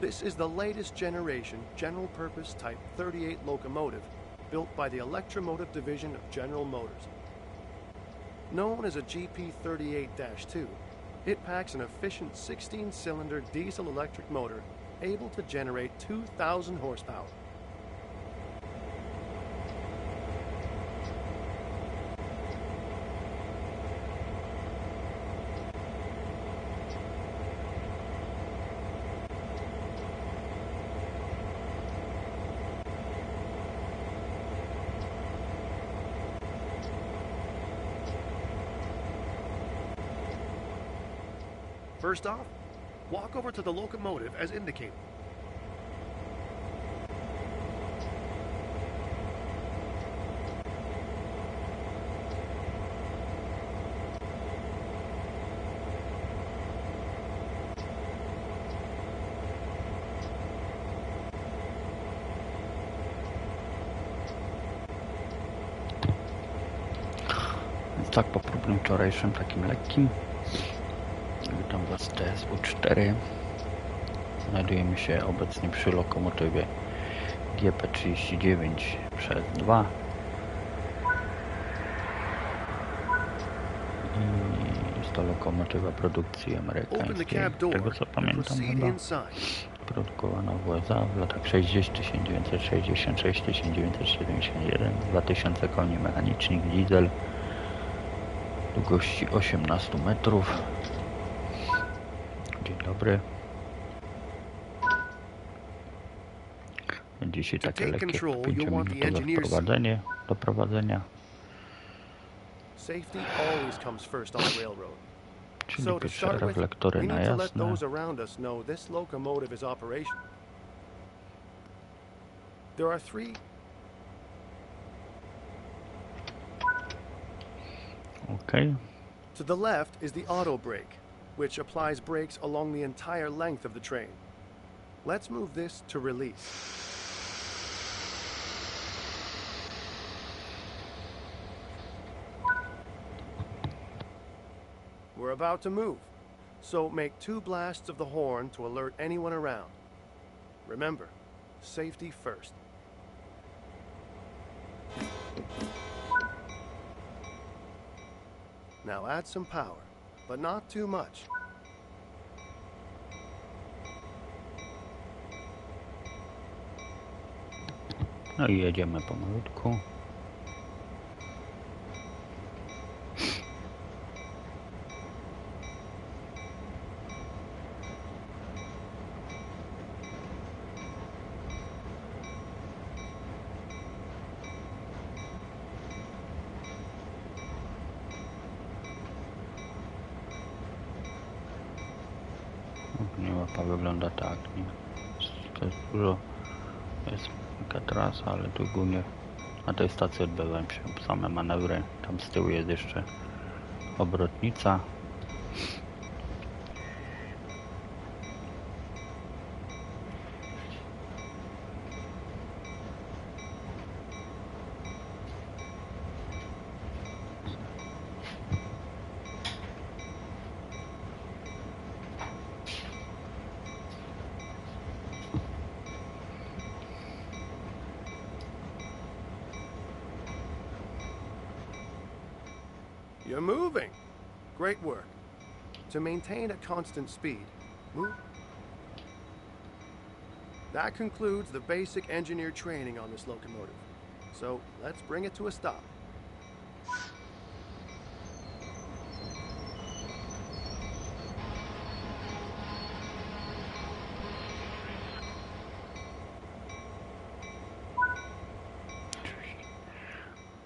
This is the latest generation general-purpose Type 38 locomotive built by the Electromotive Division of General Motors. Known as a GP38-2, it packs an efficient 16-cylinder diesel-electric motor able to generate 2,000 horsepower. First off, walk over to the locomotive as indicated. Więc tak, po problem wczorajszym, takim lekkim. Witam Was z TSW4. Znajdujemy się obecnie przy lokomotywie GP39/2 i jest to lokomotywa produkcji amerykańskiej, tego co pamiętam chyba produkowana w USA w latach 1966-1971, 2000 koni, mechanicznik, diesel, długości 18 metrów. Dzień dobry. Dzisiaj takie lekkie 5-minutowe doprowadzenie. Czyli pierwsze reflektory na jasne. Okay. To the left is the auto brake, which applies brakes along the entire length of the train. Let's move this to release. We're about to move, so make 2 blasts of the horn to alert anyone around. Remember, safety first. Now add some power, but not too much. No i jedziemy pomalutku. Mapa wygląda tak, nie? To jest dużo, jest taka trasa, ale tu głównie na tej stacji odbywałem się same manewry. Tam z tyłu jest jeszcze obrotnica. You're moving. Great work. To maintain a constant speed, move. That concludes the basic engineer training on this locomotive. So let's bring it to a stop.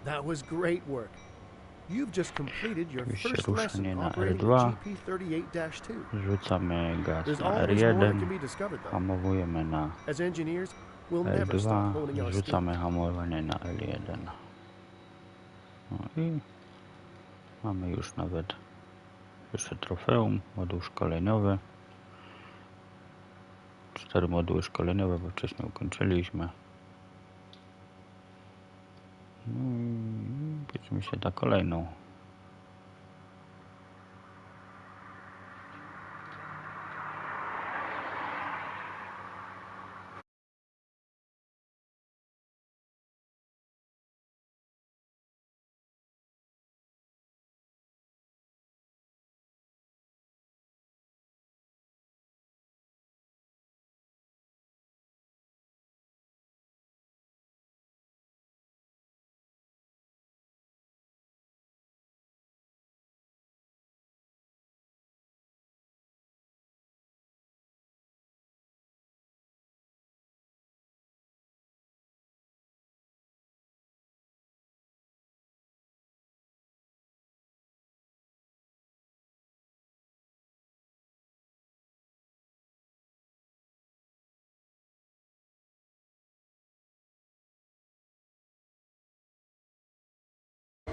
That was great work. You've just completed your first lesson operating a GP38-2. Rzucamy gaz There's na always more that R1, can be discovered, though. hamowujemy na As engineers, we'll never stop L2, honing our rzucamy skills. hamowanie na L1. No i mamy już nawet pierwsze trofeum, moduł szkoleniowy. 4 moduły szkoleniowe, bo wcześniej ukończyliśmy. No i bierzemy się za kolejną.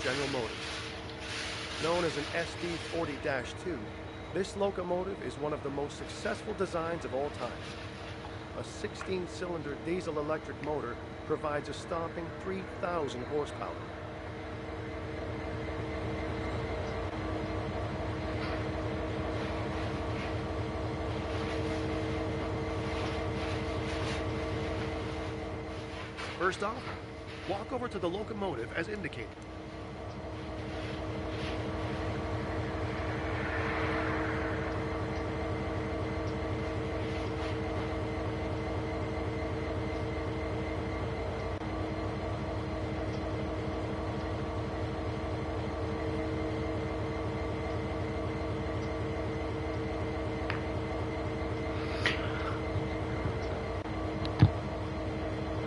General Motors. Known as an SD40-2, this locomotive is one of the most successful designs of all time. A 16-cylinder diesel-electric motor provides a stomping 3,000 horsepower. First off, walk over to the locomotive as indicated.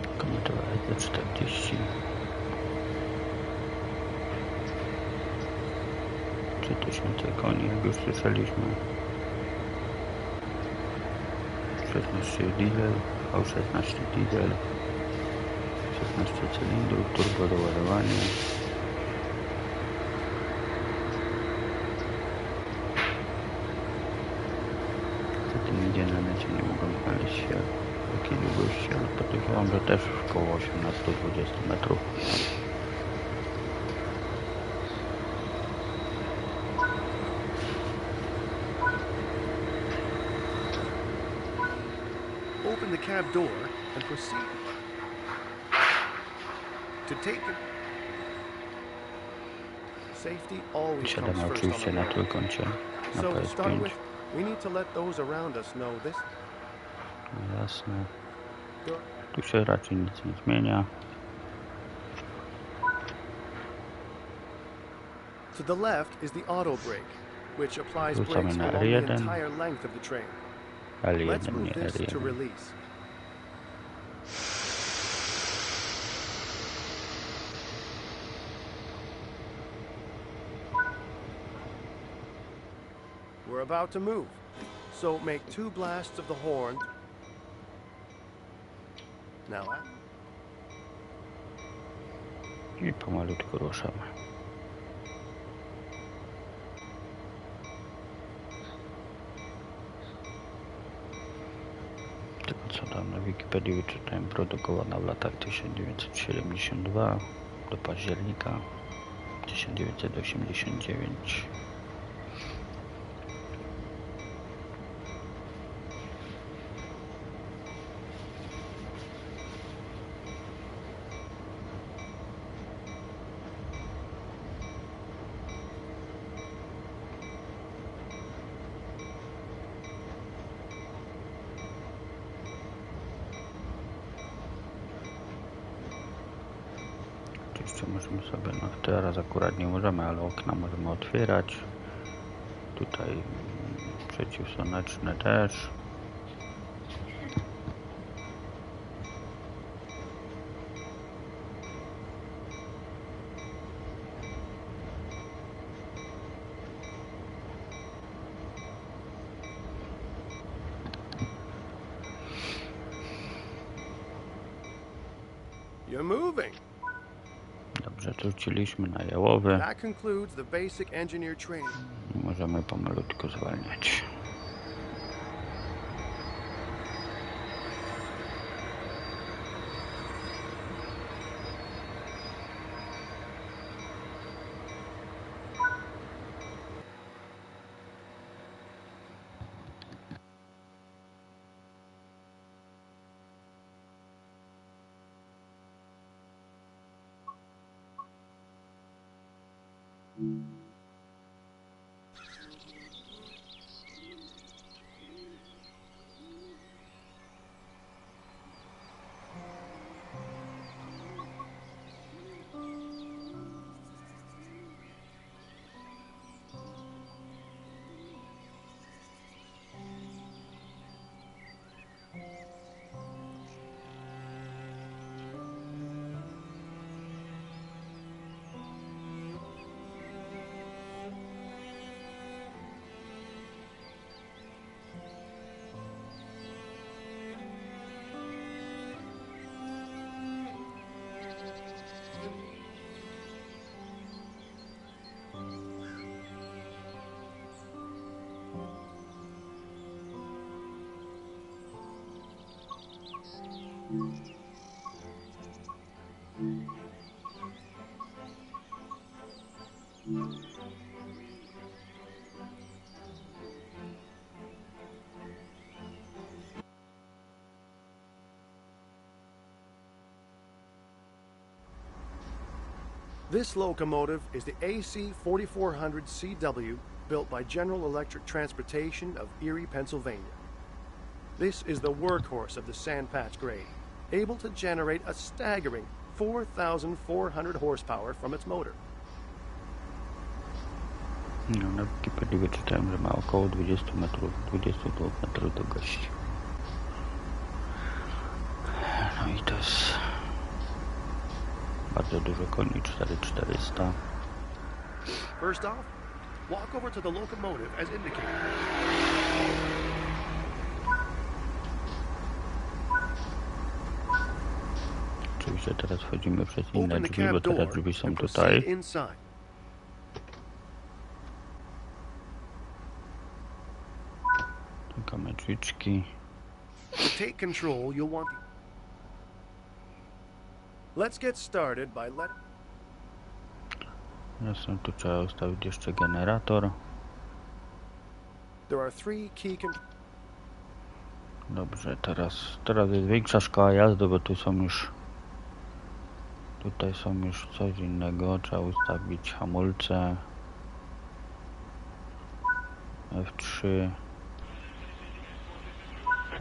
Lokomotywa jest 40. 3000 koni, jak już słyszeliśmy. 16 diesel, V16 diesel, 16 cylindrów, turbo doładowanie. Za tym idzie na necie, nie mogą znaleźć się jakiej długości, ale podejrzewam, że też około 18-20 metrów. Open the cab door and proceed to take it. Safety always comes Siadamy first on oczywiście the na road. trójkącie, na So to start PS5. with, we need to let those around us know this. No jasne. door. Tu się raczej nic nie zmienia. To the left is the auto brake, which applies Wrzucamy brakes na along the R1. entire length of the train. L1, Let's move nie this to R1. release. We're about to move, so make 2 blasts of the horn. Now, I pomalutku ruszamy. Tego co tam na Wikipedii wyczytałem, produkowana w latach 1972 do października 1989. Oczywiście możemy sobie, no teraz akurat nie możemy, ale okna możemy otwierać. Tutaj przeciwsłoneczne też. you're moving. Dobrze, rzuciliśmy na jałowy. That concludes the basic engineer training. Możemy pomalutku zwalniać. This locomotive is the AC 4400 CW built by General Electric Transportation of Erie, Pennsylvania. This is the workhorse of the Sandpatch grade, able to generate a staggering 4,400 horsepower from its motor. No, na Wikipedii wyczytałem, że ma około 22 metrów długości. No i to jest bardzo dużo koni, 4400. First off, walk over to the locomotive as indicated. Oczywiście teraz wchodzimy przez inne drzwi, bo teraz drzwi są tutaj. Czekamy drzwiczki. Take control, you'll want. Let's get started by Zresztą tu trzeba ustawić jeszcze generator. There are three key Dobrze, teraz jest większa szkoła jazdy, bo tu są już tutaj są już coś innego. Trzeba ustawić hamulce F3,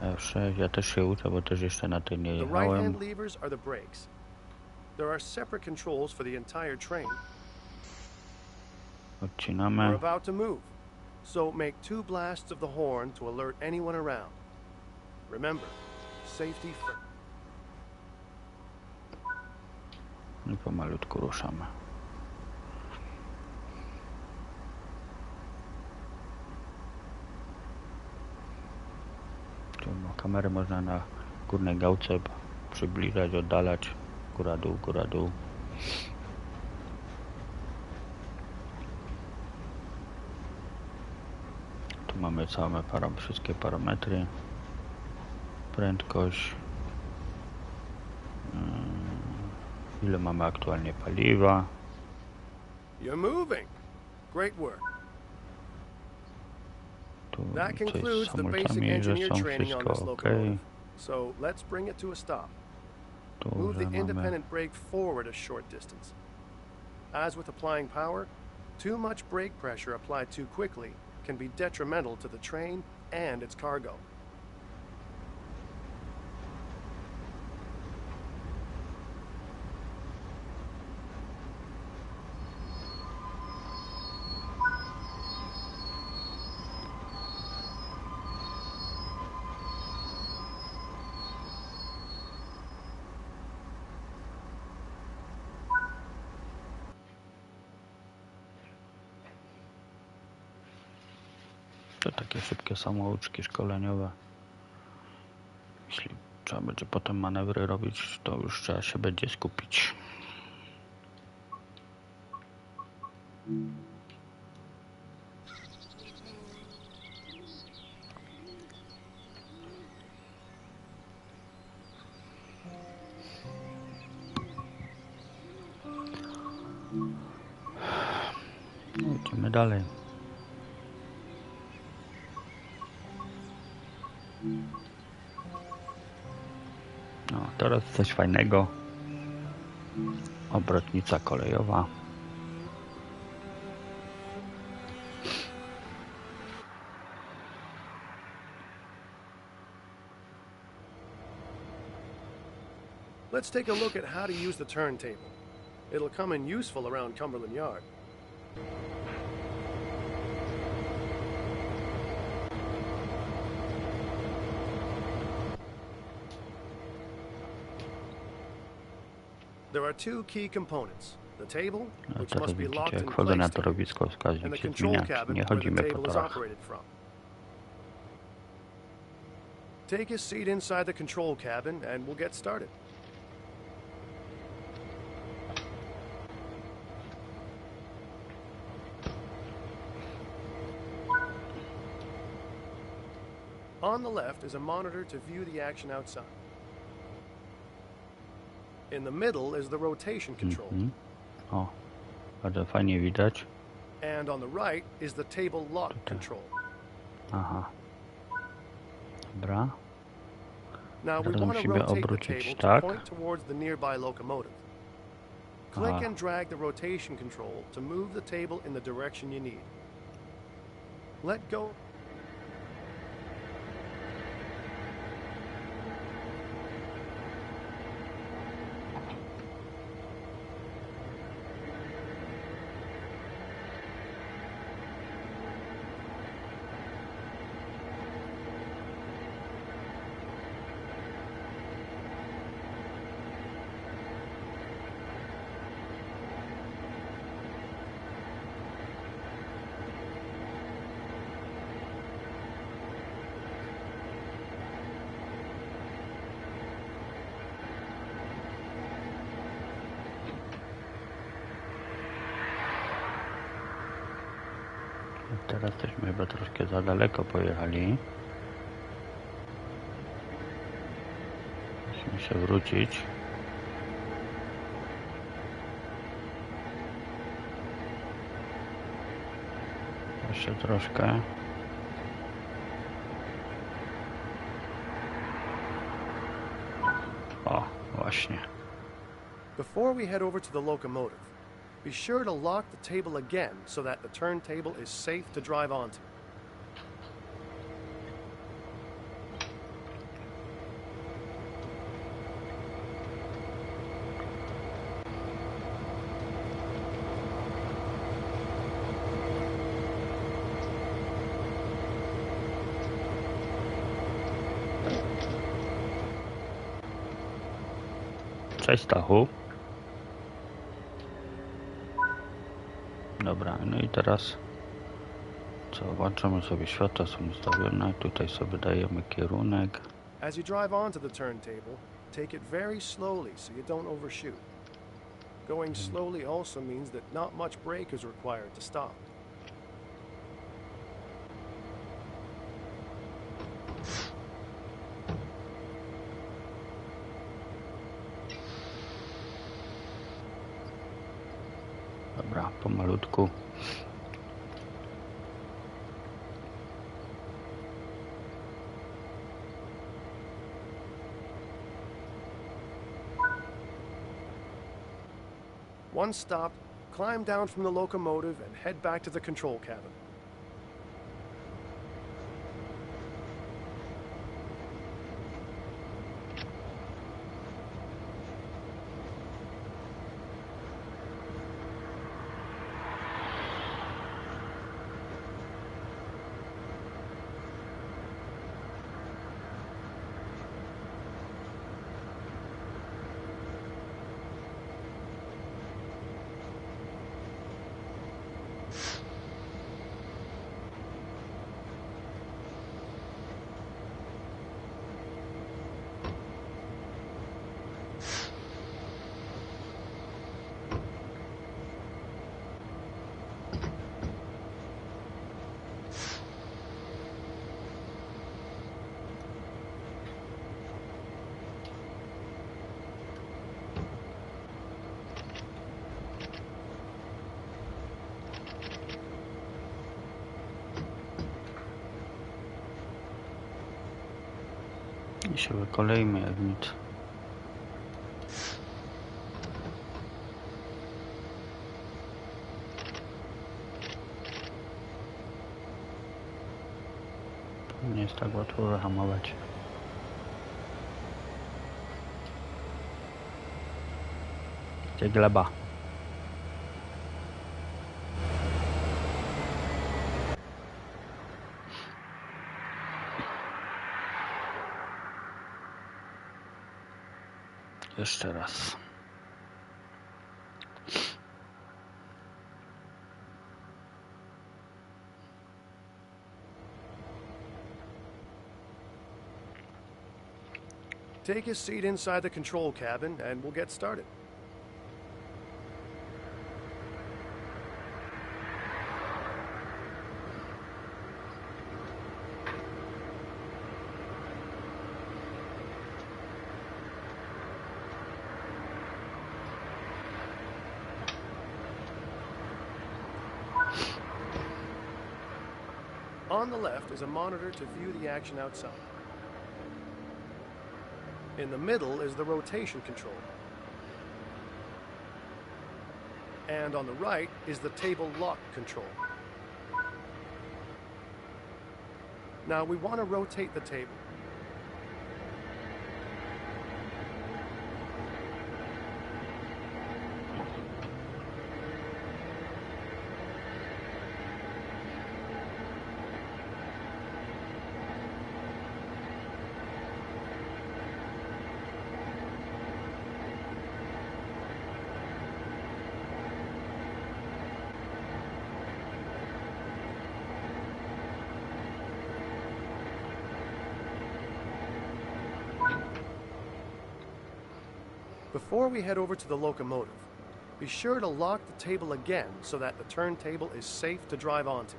F6. Ja też się uczę, bo też jeszcze na tym nie jechałem. There are separate controls for the entire train. Odcinamy. We're about to move, so make 2 blasts of the horn to alert anyone around. Remember, safety first. I pomalutku ruszamy. Tu kamerę można na górnej gałce przybliżać, oddalać. Góra dół, góra dół. Tu mamy wszystkie parametry. Prędkość. Ile mamy aktualnie paliwa. You're moving. Great work. Tu That coś concludes z the basic hamulcami, że engineer są training on wszystko this ok. locomotive. So let's bring it to a stop. Tu, Move że the mamy independent brake forward a short distance. As with applying power, too much brake pressure applied too quickly can be detrimental to the train and its cargo. To takie szybkie samouczki szkoleniowe. Jeśli trzeba będzie potem manewry robić, to już trzeba się będzie skupić. No, idziemy dalej. No, teraz coś fajnego. Obrotnica kolejowa. Let's take a look at how to use the turntable. It'll come in useful around Cumberland Yard. There are 2 key components. The table, which must be locked in place, na torowisko, and wskaźnik the się control zmienia. cabin Nie where the chodzimy po table is torach. operated from. Take a seat inside the control cabin and we'll get started. On the left is a monitor to view the action outside. In the middle is the rotation control. O, bardzo fajnie widać. And on the right is the table lock control. Aha. Dobra. Now we Teraz want to musimy rotate the obrócić table tak. to point towards the nearby locomotive. Click Aha. and drag the rotation control to move the table in the direction you need. Let go. Teraz teśmy chyba troszkę za daleko pojechali. Musimy się wrócić. Jeszcze troszkę. O, właśnie. Before we head over to the locomotive, be sure to lock the table again so that the turntable is safe to drive onto. Cześć, Stachu. Dobra, no i teraz co, włączamy sobie światła, są ustawione, tutaj sobie dajemy kierunek. As you drive onto the turntable, take it very slowly so you don't overshoot. Going slowly also means that not much brake is required to stop. Dobra, pomalutku. Once stopped, climb down from the locomotive and head back to the control cabin. I się wykolejmy jak nic. Nie jest tak łatwo wyhamować. Gdzie gleba? Jeszcze raz. Take a seat inside the control cabin and we'll get started. On the left is a monitor to view the action outside. In the middle is the rotation control. And on the right is the table lock control. Now we want to rotate the table. Before we head over to the locomotive, be sure to lock the table again so that the turntable is safe to drive onto.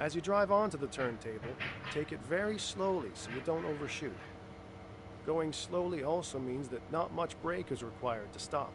As you drive onto the turntable, take it very slowly so you don't overshoot. Going slowly also means that not much brake is required to stop.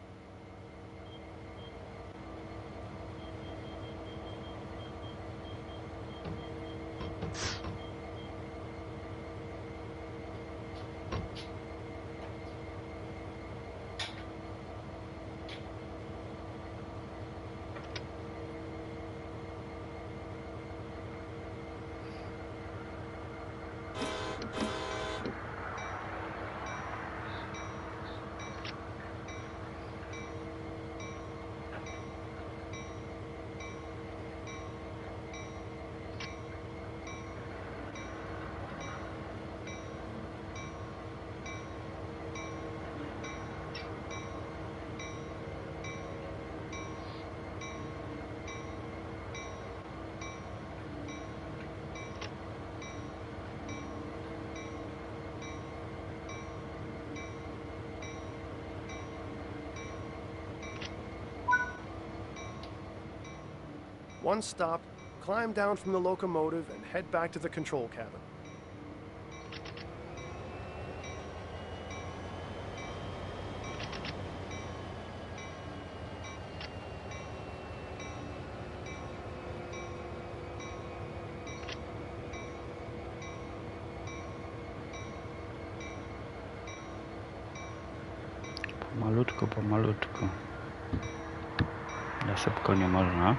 Once stopped, climb down from the locomotive and head back to the control cabin. Pomalutku, pomalutku. Ale szybko nie można.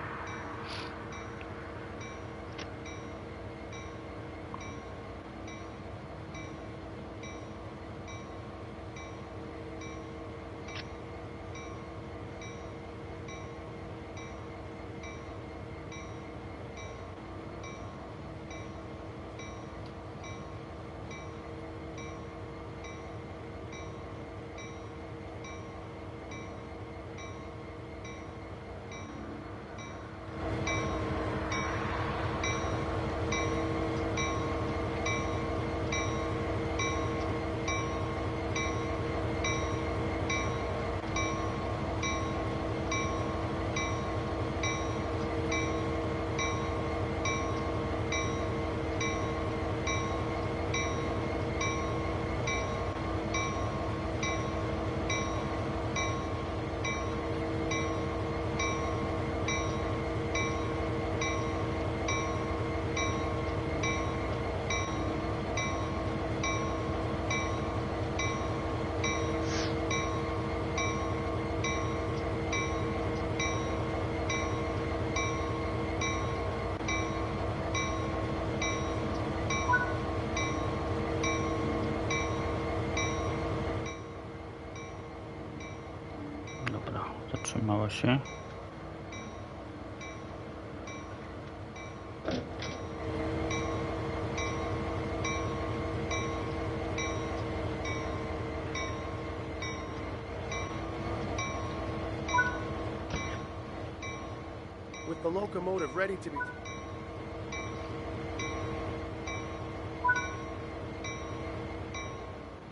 Zatrzymała się. With the locomotive ready to be...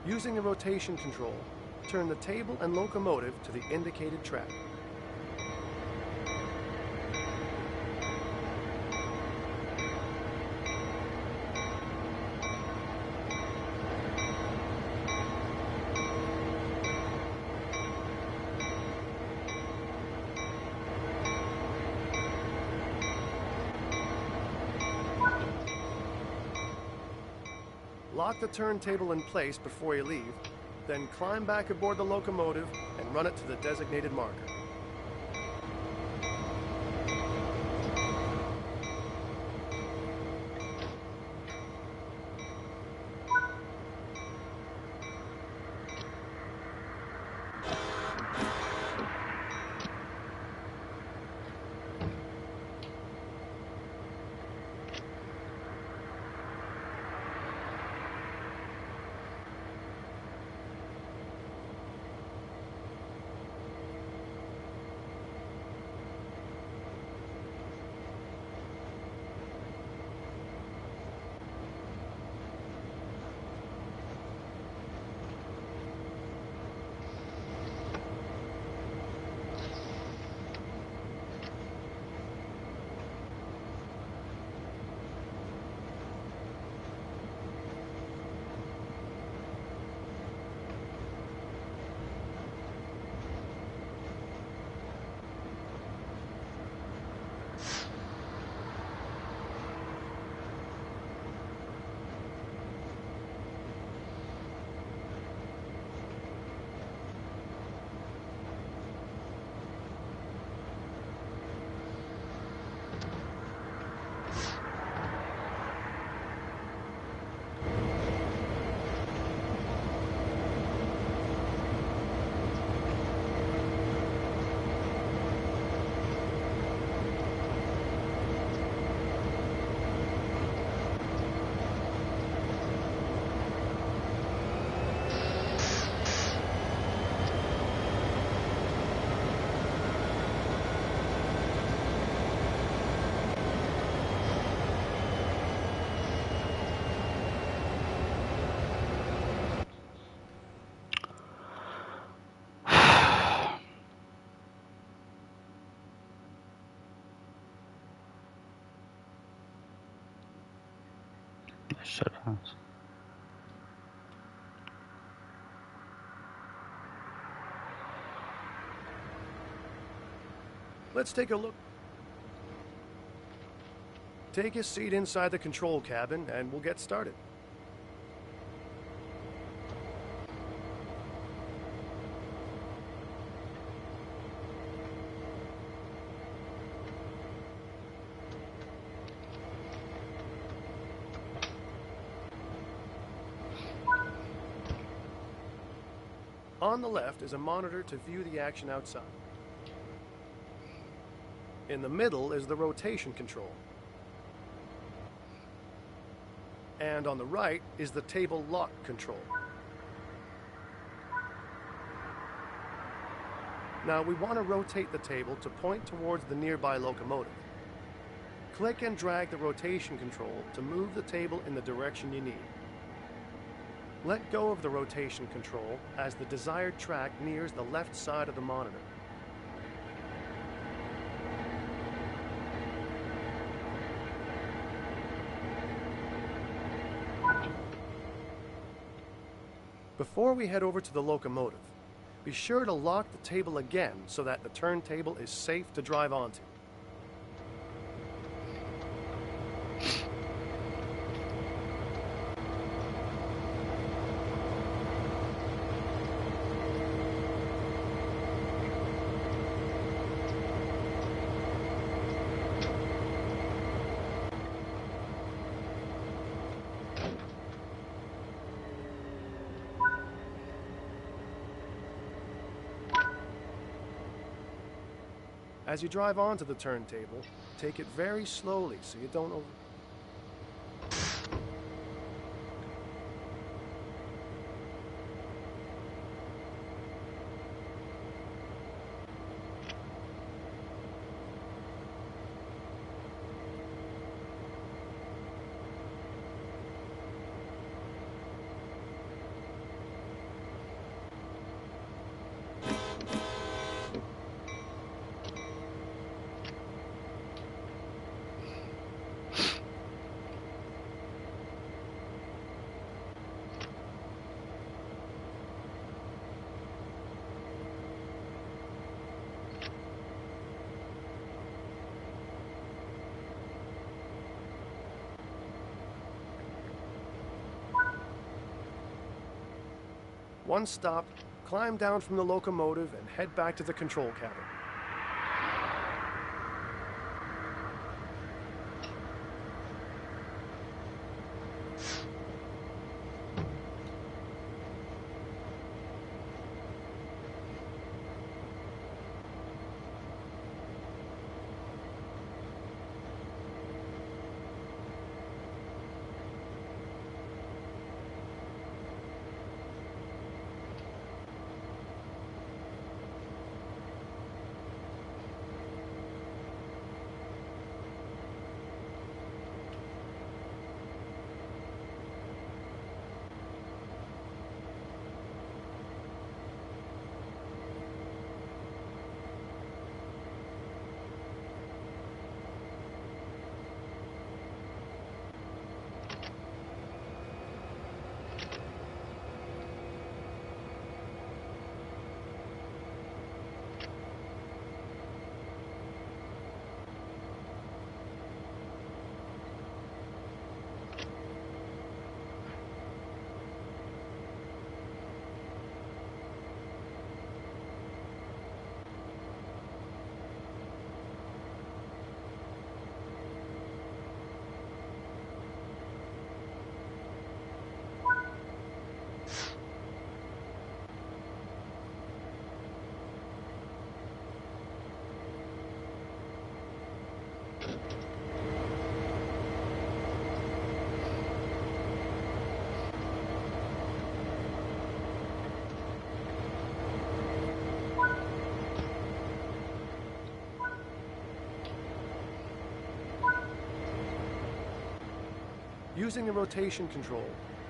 Using the rotation control, turn the table and locomotive to the indicated track. Lock the turntable in place before you leave, then climb back aboard the locomotive and run it to the designated marker. Jeszcze raz. Let's take a look. Take a seat inside the control cabin and we'll get started. On the left is a monitor to view the action outside. In the middle is the rotation control. And on the right is the table lock control. Now we want to rotate the table to point towards the nearby locomotive. Click and drag the rotation control to move the table in the direction you need. Let go of the rotation control as the desired track nears the left side of the monitor. Before we head over to the locomotive, be sure to lock the table again so that the turntable is safe to drive onto. As you drive onto the turntable, take it very slowly so you don't over... Once stopped, climb down from the locomotive and head back to the control cabin. Using the rotation control,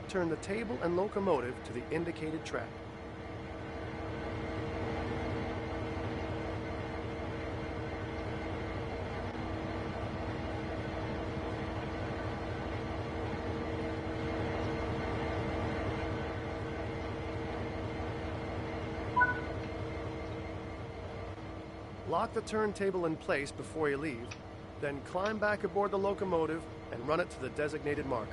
turn the table and locomotive to the indicated track. Lock the turntable in place before you leave, then climb back aboard the locomotive and run it to the designated marker.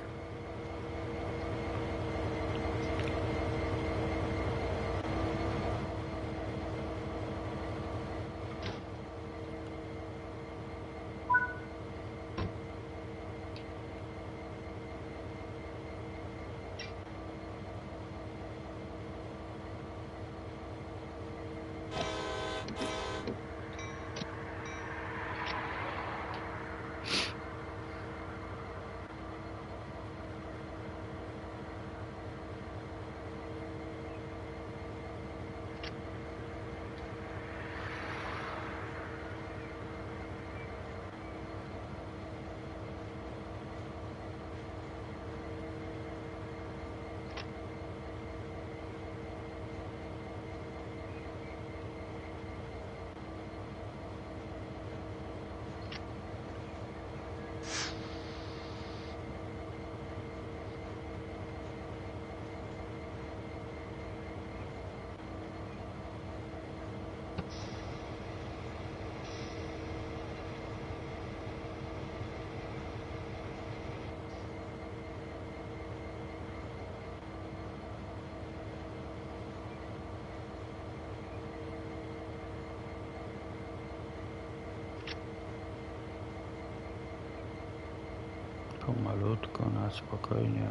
Pomalutko, na spokojnie.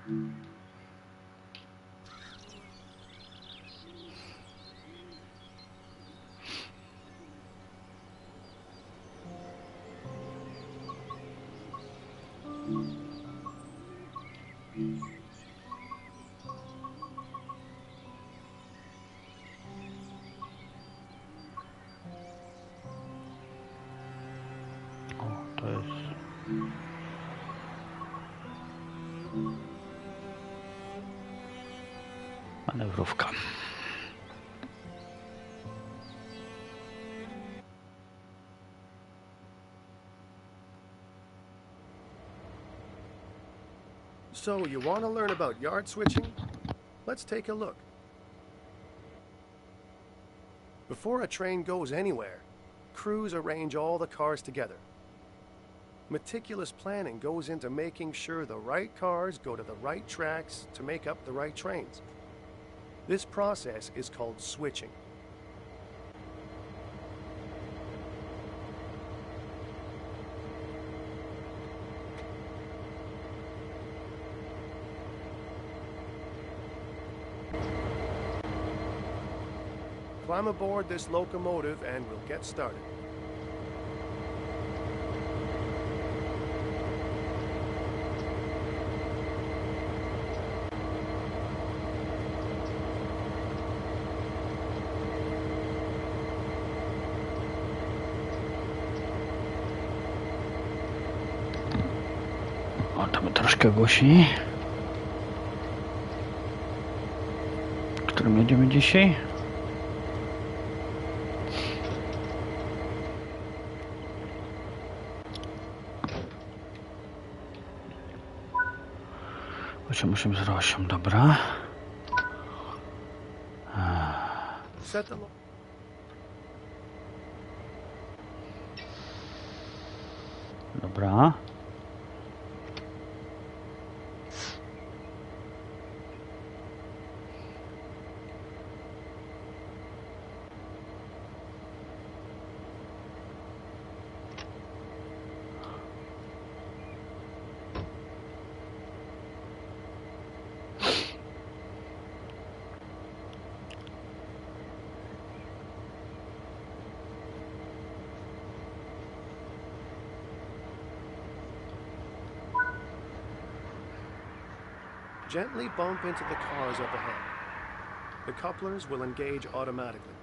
To jest... manewrówka. So, you want to learn about yard switching? Let's take a look. Before a train goes anywhere, crews arrange all the cars together. Meticulous planning goes into making sure the right cars go to the right tracks to make up the right trains. This process is called switching. Climb aboard this locomotive and we'll get started. O, tam troszkę głośniej. Którym jedziemy dzisiaj? Musimy zrobić, dobra. Dobra. Gently bump into the cars up ahead. The couplers will engage automatically.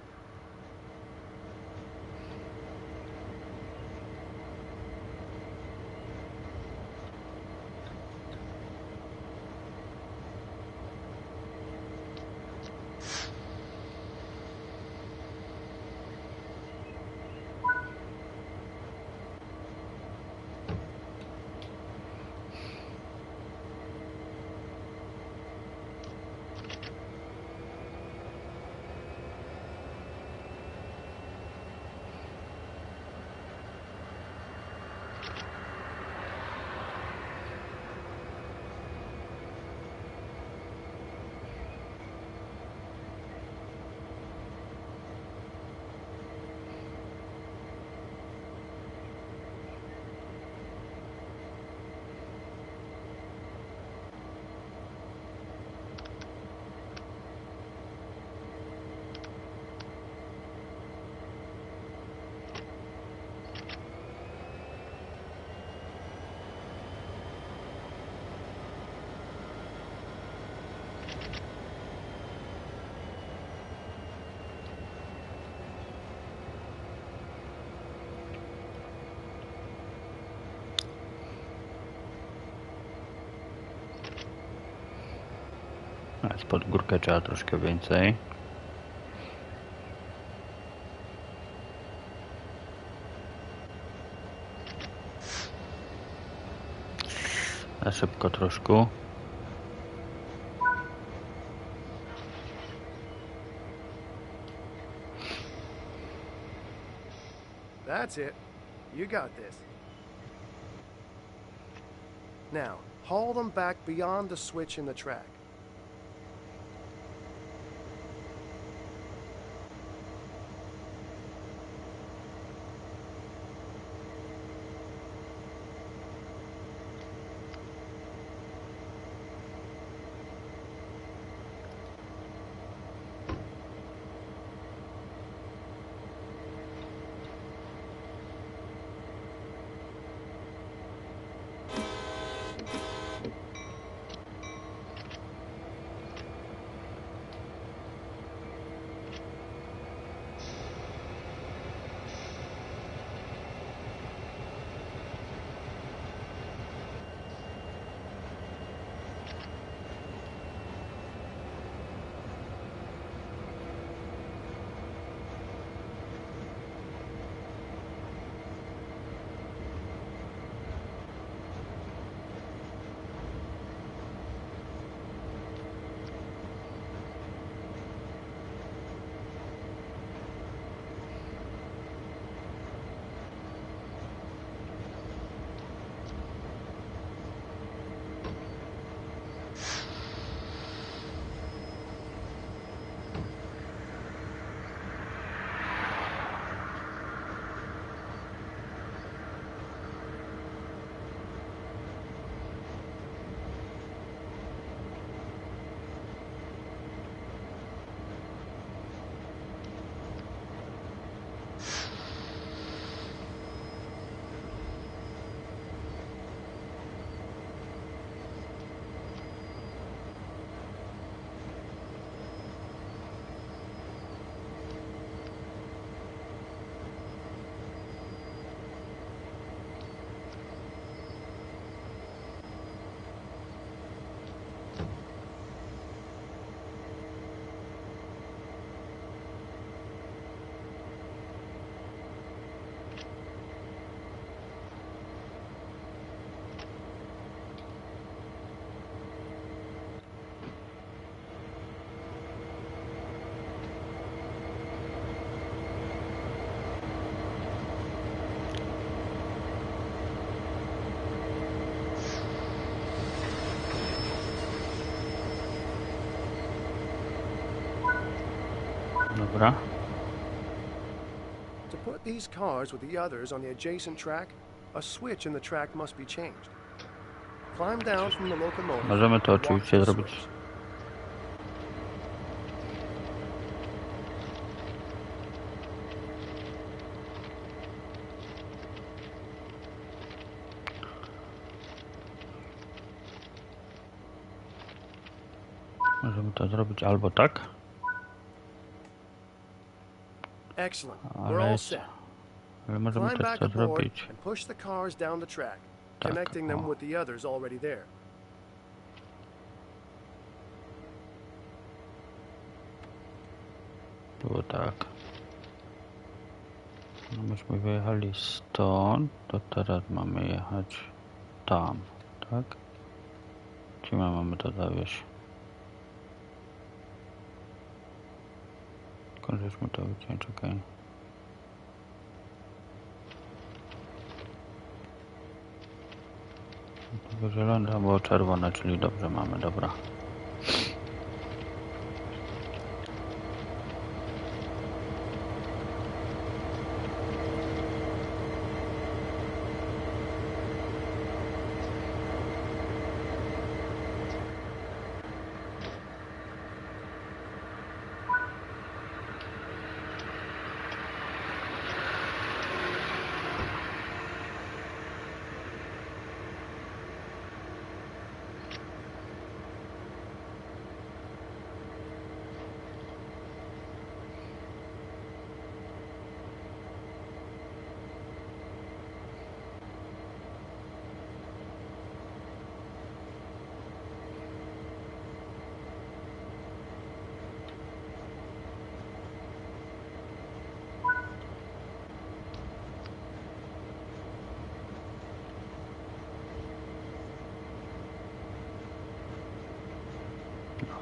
Spod górkę trzeba troszkę więcej. Za szybko troszkę. That's it. You got this. Now, haul them back beyond the switch in the track. Dobra. To put these cars with the others on the adjacent track, a switch in the track must be changed. Climb down from the locomotive Możemy to and walk oczywiście to the zrobić. switch. Możemy to zrobić albo tak, Excellent. We're ale, all set. ale możemy Climb też back to aboard zrobić and push the cars down the track, tak. connecting them O, with the others already there. było tak. No myśmy wyjechali stąd, to teraz mamy jechać tam, tak? Gdzie my mamy to zawieźć? Skąd żeśmy to wyciąć, okej. Tylko zielone, a było czerwone, czyli dobrze mamy, dobra.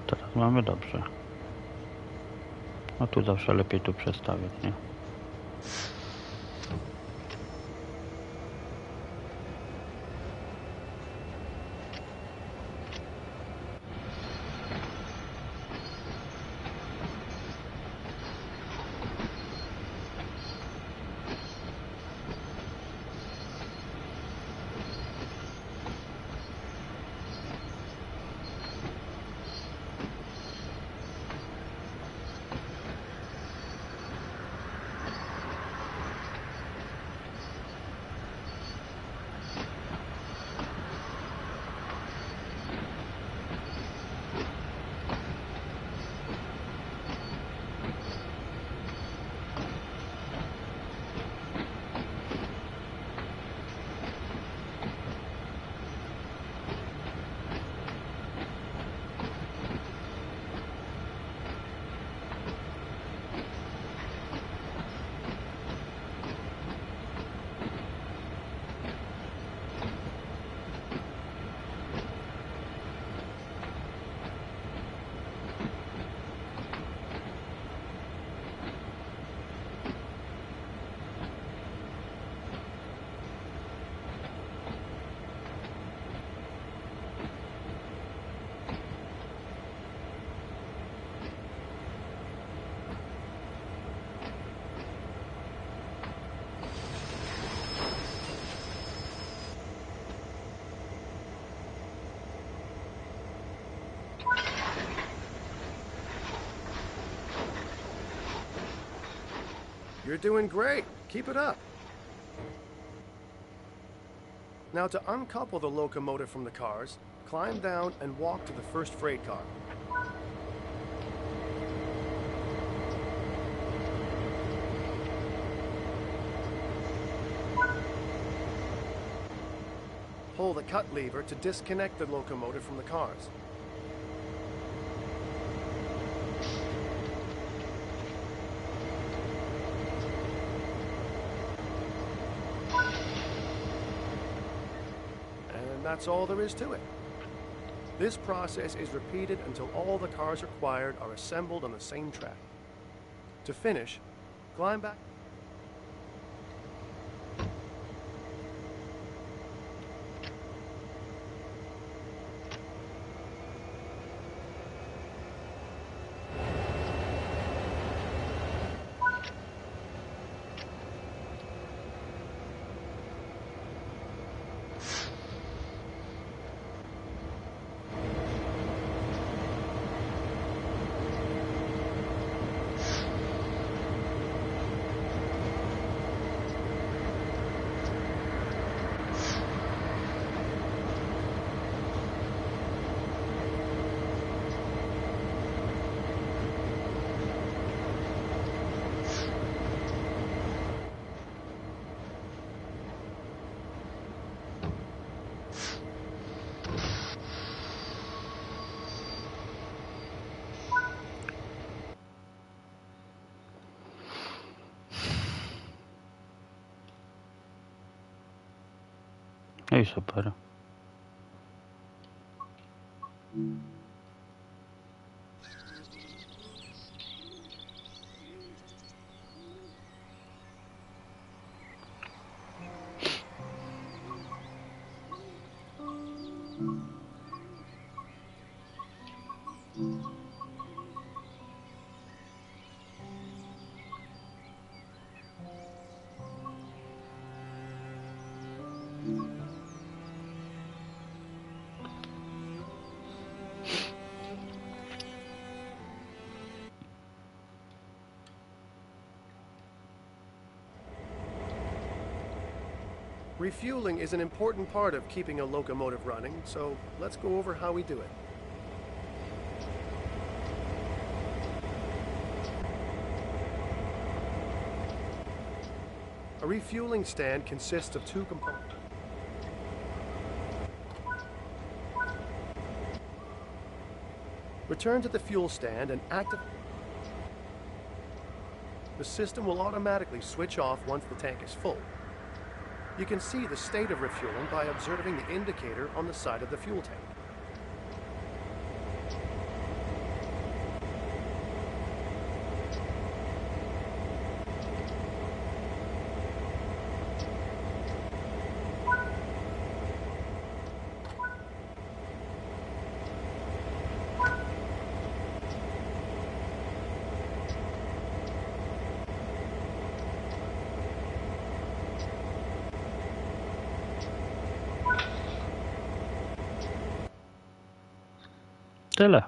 Teraz mamy dobrze. No tu zawsze lepiej tu przestawiać, nie? You're doing great. Keep it up. Now to uncouple the locomotive from the cars, climb down and walk to the first freight car. Pull the cut lever to disconnect the locomotive from the cars. And that's all there is to it. This process is repeated until all the cars required are assembled on the same track. To finish, climb back. i super. Refueling is an important part of keeping a locomotive running, so let's go over how we do it. A refueling stand consists of two components. Return to the fuel stand and activate. The system will automatically switch off once the tank is full. You can see the state of refueling by observing the indicator on the side of the fuel tank. Tyle.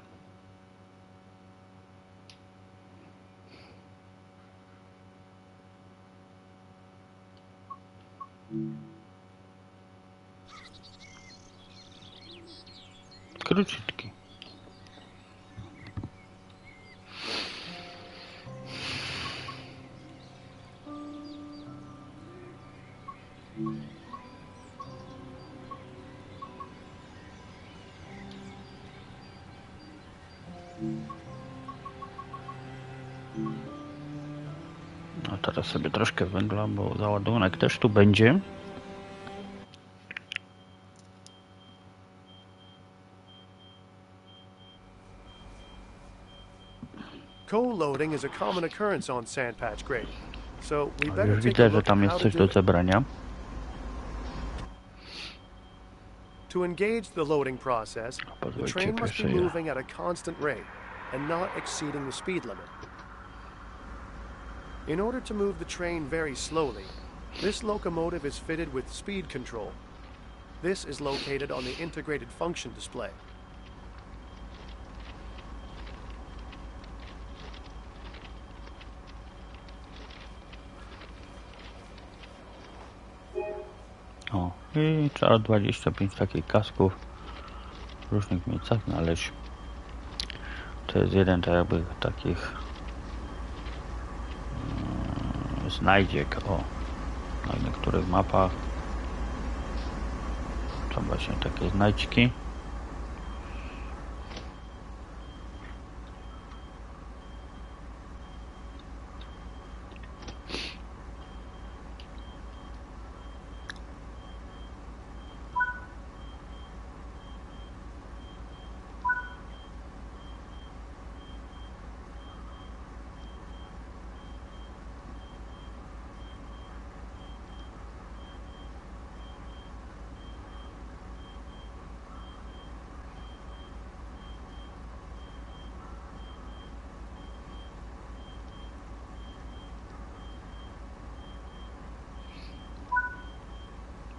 Króciutki. A teraz sobie troszkę węgla, bo załadunek też tu będzie. Coal loading is a common occurrence on sand patch grade, so we Już better take a widzę, że look tam at jest how to coś do do it. zebrania. To engage the loading process, the Pozwólcie train must be pierwsze ja. moving at a constant rate and not exceeding the speed limit. In order to move the train very slowly, this locomotive is fitted with speed control. This is located on the integrated function display. O, i trzeba 25 takich kasków w różnych miejscach znaleźć. To jest jeden tak jakby takich znajdziek, o, na niektórych mapach są właśnie takie znajdźki.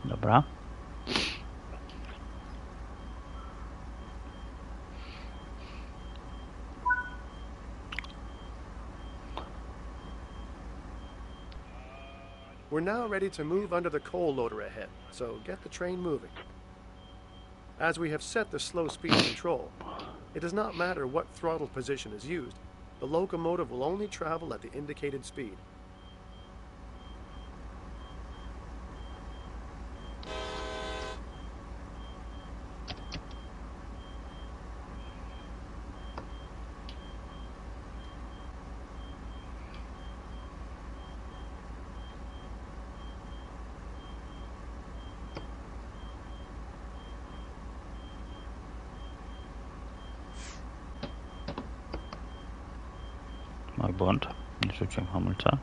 Dobra. We're now ready to move under the coal loader ahead, so get the train moving. As we have set the slow speed control, it does not matter what throttle position is used, the locomotive will only travel at the indicated speed. Mój błąd. Nie rzuciłem hamulca.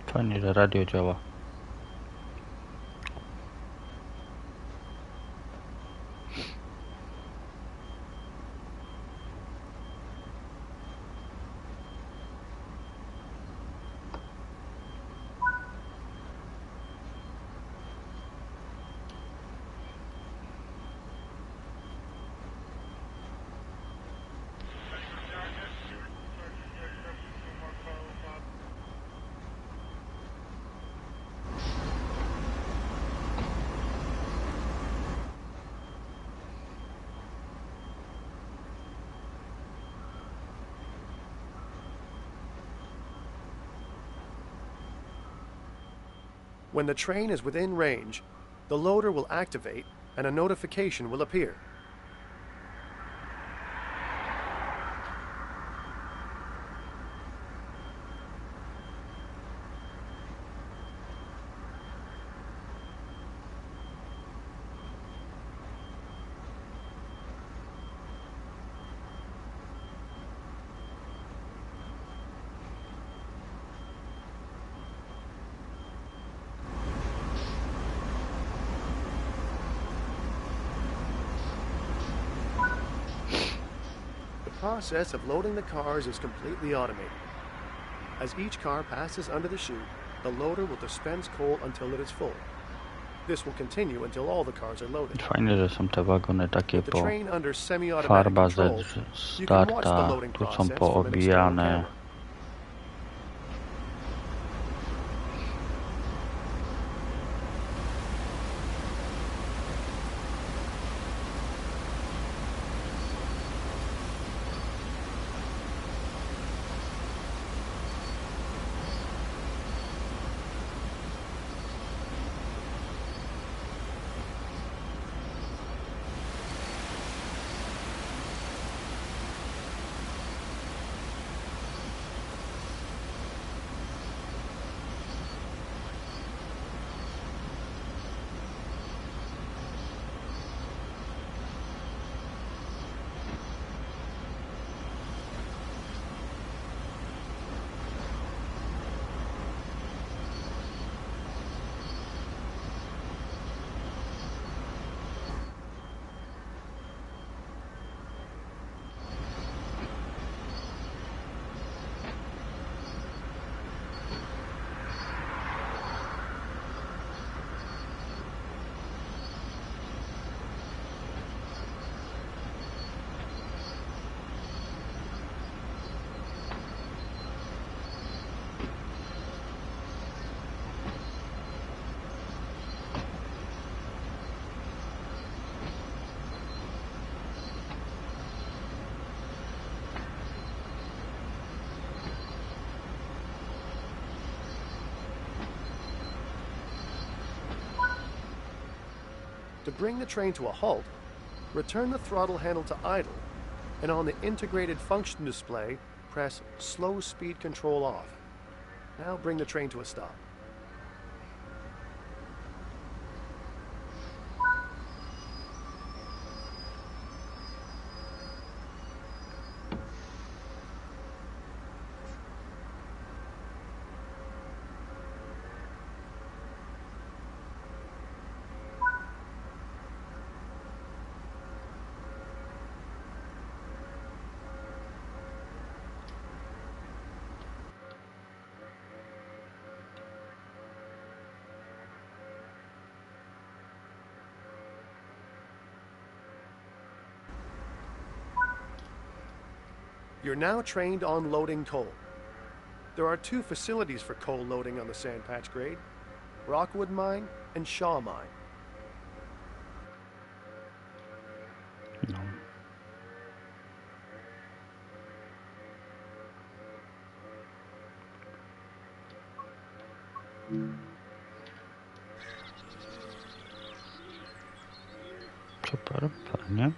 Fajnie, że radio działa. When the train is within range, the loader will activate and a notification will appear. The process of loading the cars is completely automated. As each car passes under the chute, the loader will dispense coal until it is full. This will continue until all the cars are loaded. Fajnie, że są te wagony takie With the po train under semi-automatic farba ze control, you can watch the starta, loading tu są process from an external poobijane. camera. To bring the train to a halt, return the throttle handle to idle, and on the integrated function display, press slow speed control off. Now bring the train to a stop. You're now trained on loading coal. There are 2 facilities for coal loading on the Sandpatch grade, Rockwood Mine and Shaw Mine. No. Super, fajnie.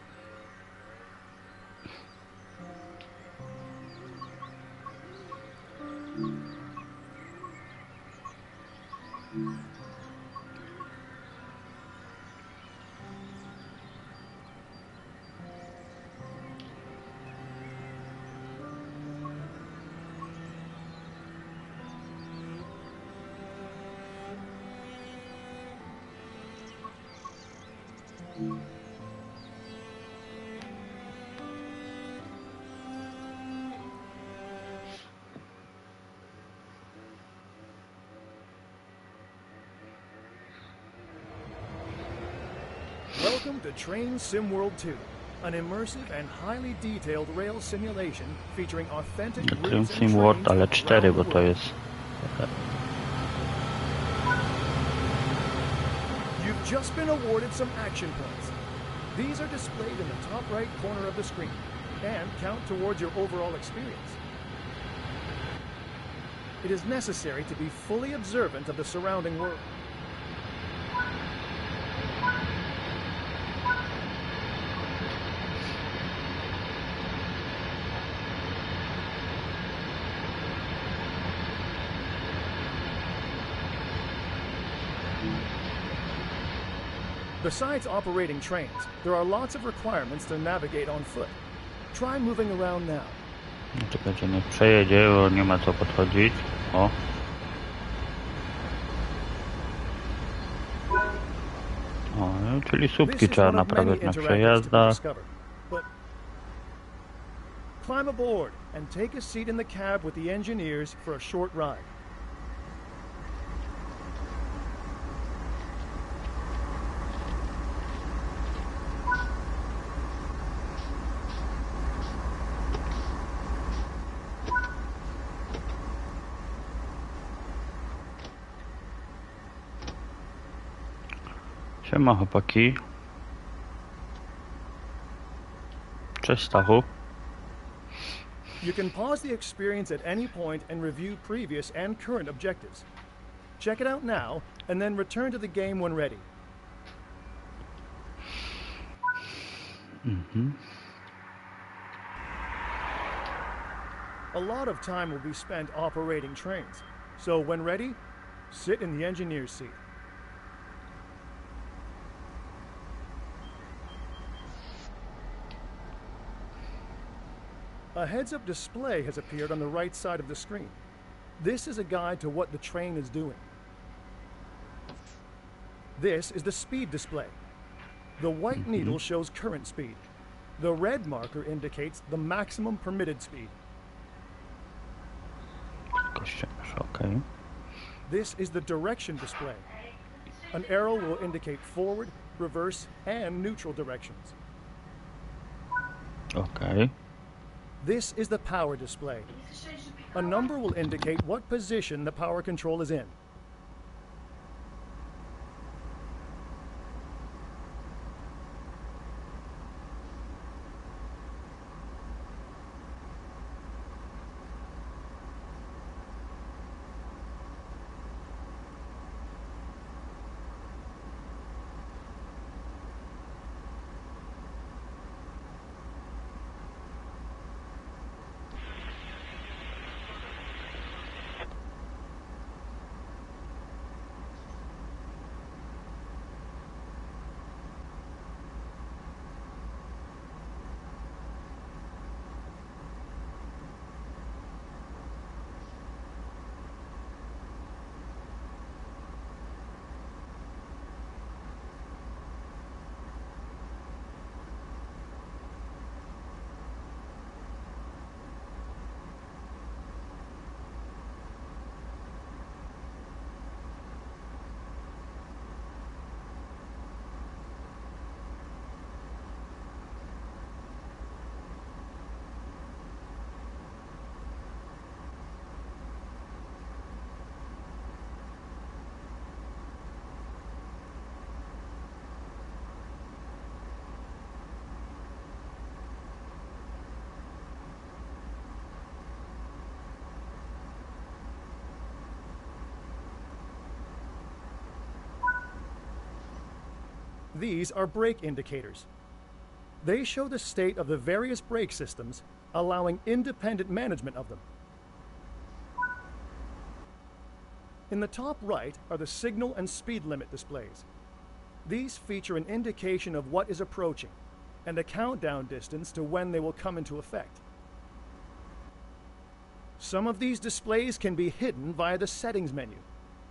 Welcome to Train Sim World 2, an immersive and highly detailed rail simulation featuring authentic Train routes Sim and World, trains ale 4, around bo the to world. jest... You've just been awarded some action points. These are displayed in the top right corner of the screen and count towards your overall experience. It is necessary to be fully observant of the surrounding world. Besides operating trains, there are lots of requirements to navigate on foot. Try moving around now. Czekajcie, niech przejedzie, bo nie ma co podchodzić. O. O, czyli This słupki is trzeba one of many naprawiać na interactives to be przejazdach. discovered. But climb aboard and take a seat in the cab with the engineers for a short ride. Siema chłopaki. Cześć Stachu. You can pause the experience at any point and review previous and current objectives. Check it out now, and then return to the game when ready. A lot of time will be spent operating trains, so when ready, sit in the engineer's seat. A heads-up display has appeared on the right side of the screen. This is a guide to what the train is doing. This is the speed display. The white needle shows current speed. The red marker indicates the maximum permitted speed. Okay. This is the direction display. An arrow will indicate forward, reverse, and neutral directions. Okay. This is the power display. A number will indicate what position the power control is in. These are brake indicators. They show the state of the various brake systems, allowing independent management of them. In the top right are the signal and speed limit displays. These feature an indication of what is approaching and a countdown distance to when they will come into effect. Some of these displays can be hidden via the settings menu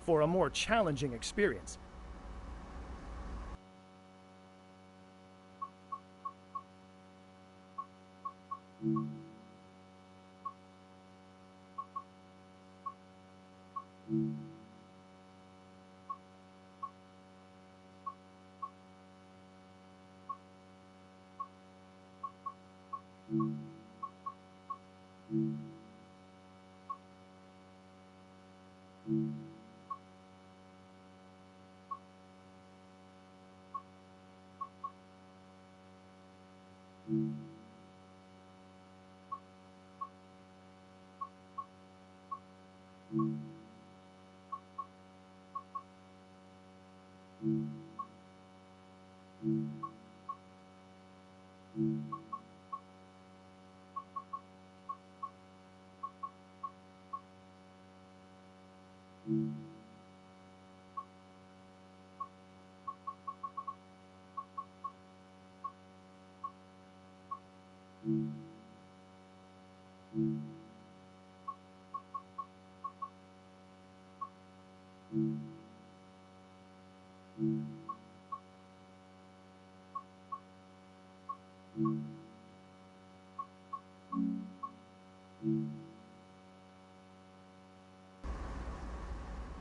for a more challenging experience.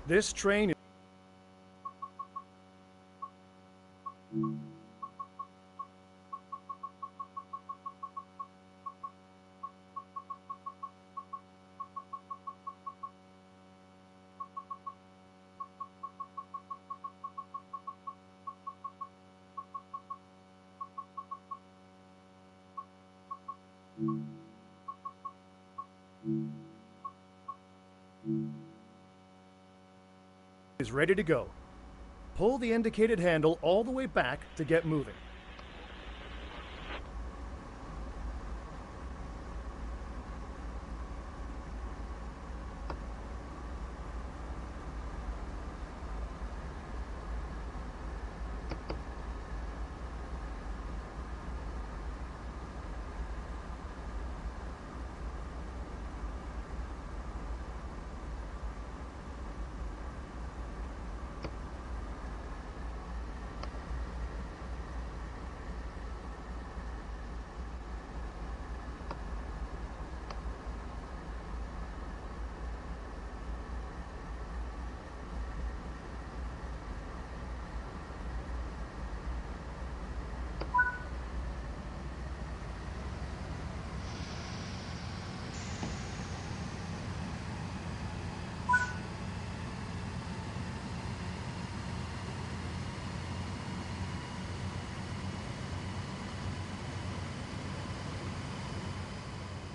This train is ready to go. Pull the indicated handle all the way back to get moving.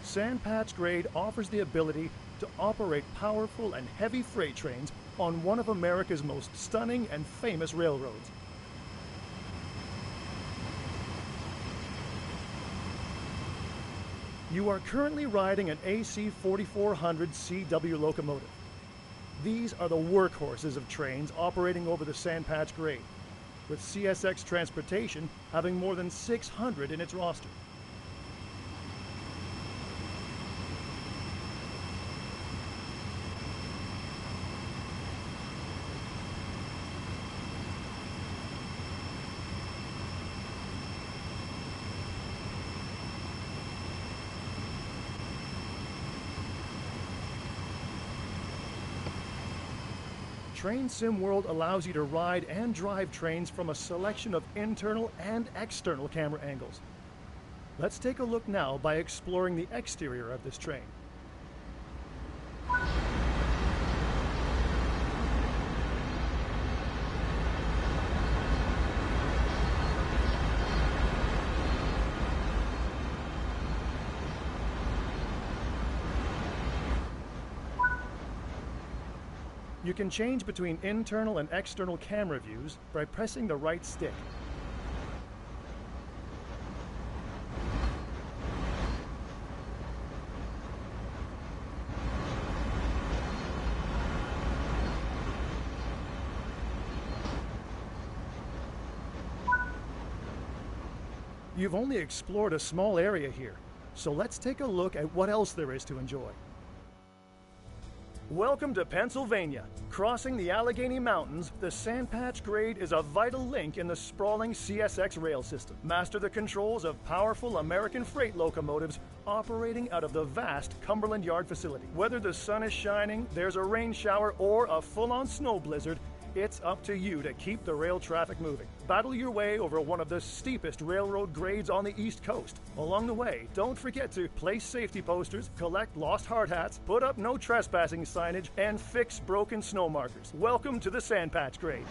Sandpatch Grade offers the ability to operate powerful and heavy freight trains on one of America's most stunning and famous railroads. You are currently riding an AC 4400 CW locomotive. These are the workhorses of trains operating over the Sandpatch Grade, with CSX Transportation having more than 600 in its roster. Train Sim World allows you to ride and drive trains from a selection of internal and external camera angles. Let's take a look now by exploring the exterior of this train. You can change between internal and external camera views by pressing the right stick. You've only explored a small area here, so let's take a look at what else there is to enjoy. Welcome to Pennsylvania. Crossing the Allegheny Mountains, the Sandpatch Grade is a vital link in the sprawling CSX rail system. Master the controls of powerful American freight locomotives operating out of the vast Cumberland Yard facility. Whether the sun is shining, there's a rain shower, or a full-on snow blizzard, it's up to you to keep the rail traffic moving. Battle your way over one of the steepest railroad grades on the East Coast. Along the way, don't forget to place safety posters, collect lost hard hats, put up no trespassing signage, and fix broken snow markers. Welcome to the Sandpatch Grade.